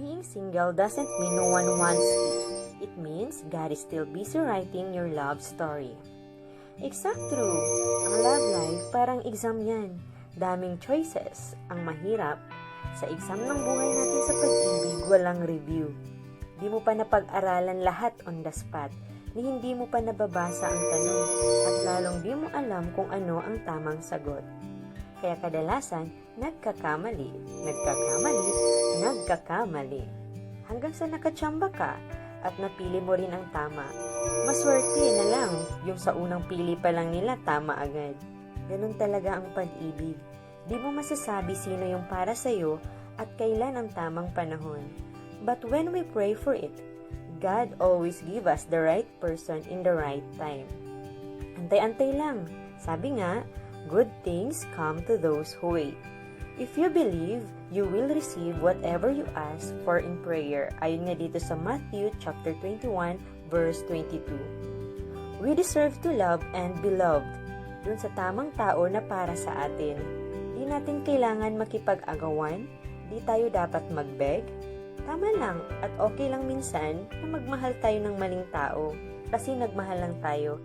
Being single doesn't mean no one wants you. It means God is still busy writing your love story. Exact true. Ang love life parang exam yan. Daming choices. Ang mahirap, sa exam ng buhay natin sa pag-ibig, walang review. Di mo pa napag-aralan lahat on the spot, ni hindi mo pa nababasa ang tanong, at lalong di mo alam kung ano ang tamang sagot. Kaya kadalasan, nagkakamali. Hanggang sa nakatsamba ka at napili mo rin ang tama. Maswerte na lang yung sa unang pili pa lang nila tama agad. Ganun talaga ang pag-ibig. Di mo masasabi sino yung para sa'yo at kailan ang tamang panahon. But when we pray for it, God always give us the right person in the right time. Antay-antay lang. Sabi nga, good things come to those who wait. If you believe, you will receive whatever you ask for in prayer. Ayon nga dito sa Matthew chapter 21, verse 22. We deserve to love and be loved. Dun sa tamang tao na para sa atin. Di natin kailangan makipag-agawan, di tayo dapat mag-beg. Tama lang at okay lang minsan na magmahal tayo ng maling tao kasi nagmahal lang tayo.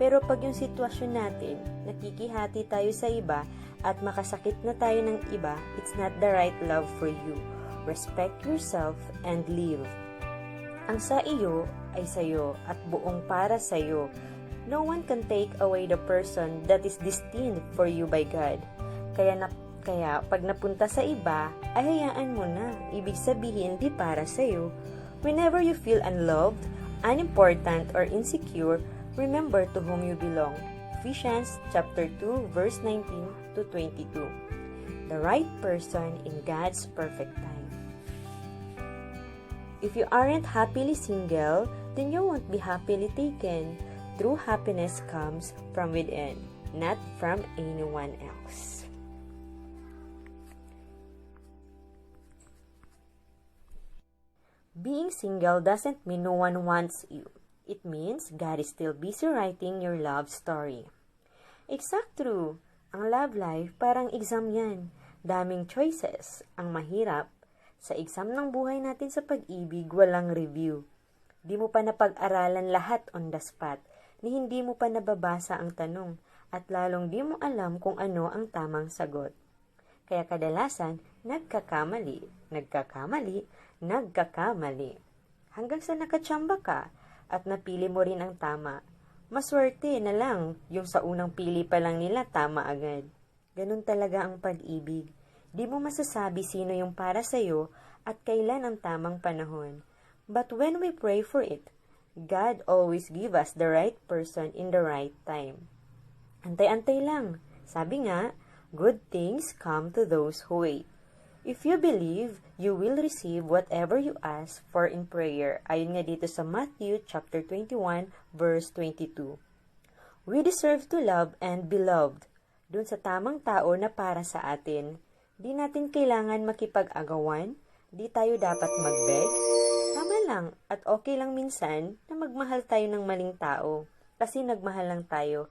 Pero pag yung sitwasyon natin, nakikihati tayo sa iba at makasakit na tayo ng iba, it's not the right love for you. Respect yourself and live. Ang sa iyo ay sa'yo at buong para sa'yo. No one can take away the person that is destined for you by God. Kaya pag napunta sa iba, ay hayaan mo na. Ibig sabihin, di para sa'yo. Whenever you feel unloved, unimportant, or insecure, remember to whom you belong. Ephesians chapter 2, verse 19 to 22. The right person in God's perfect time. If you aren't happily single, then you won't be happily taken. True happiness comes from within, not from anyone else. Being single doesn't mean no one wants you. It means God is still busy writing your love story. Exact true. Ang love life parang exam yan. Daming choices. Ang mahirap, sa exam ng buhay natin sa pag-ibig, walang review. Di mo pa napag-aralan lahat on the spot, ni hindi mo pa nababasa ang tanong, at lalong di mo alam kung ano ang tamang sagot. Kaya kadalasan, nagkakamali. Hanggang sa nakatsamba ka at napili mo rin ang tama. Maswerte na lang yung sa unang pili pa lang nila tama agad. Ganun talaga ang pag-ibig. Di mo masasabi sino yung para sa'yo at kailan ang tamang panahon. But when we pray for it, God always give us the right person in the right time. Antay-antay lang. Sabi nga, good things come to those who wait. If you believe, you will receive whatever you ask for in prayer. Ayon nga dito sa Matthew chapter 21, verse 22. We deserve to love and be loved. Dun sa tamang tao na para sa atin. Di natin kailangan makipag-agawan, di tayo dapat mag-beg. Tama lang at okay lang minsan na magmahal tayo ng maling tao kasi nagmahal lang tayo.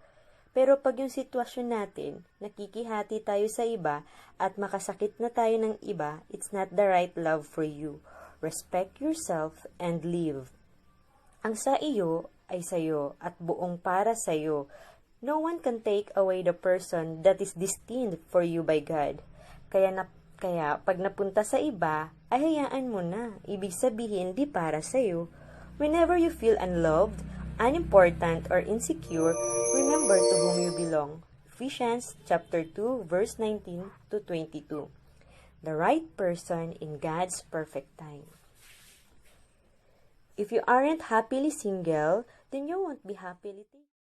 Pero pag yung sitwasyon natin, nakikihati tayo sa iba at makasakit na tayo ng iba, it's not the right love for you. Respect yourself and live. Ang sa iyo ay sa'yo at buong para sa'yo. No one can take away the person that is destined for you by God. Kaya pag napunta sa iba, ay hayaan mo na. Ibig sabihin, di para sa'yo. Whenever you feel unloved, unimportant, or insecure, remember to whom you belong. Ephesians chapter 2, verse 19 to 22. The right person in God's perfect time. If you aren't happily single, then you won't be happily taken.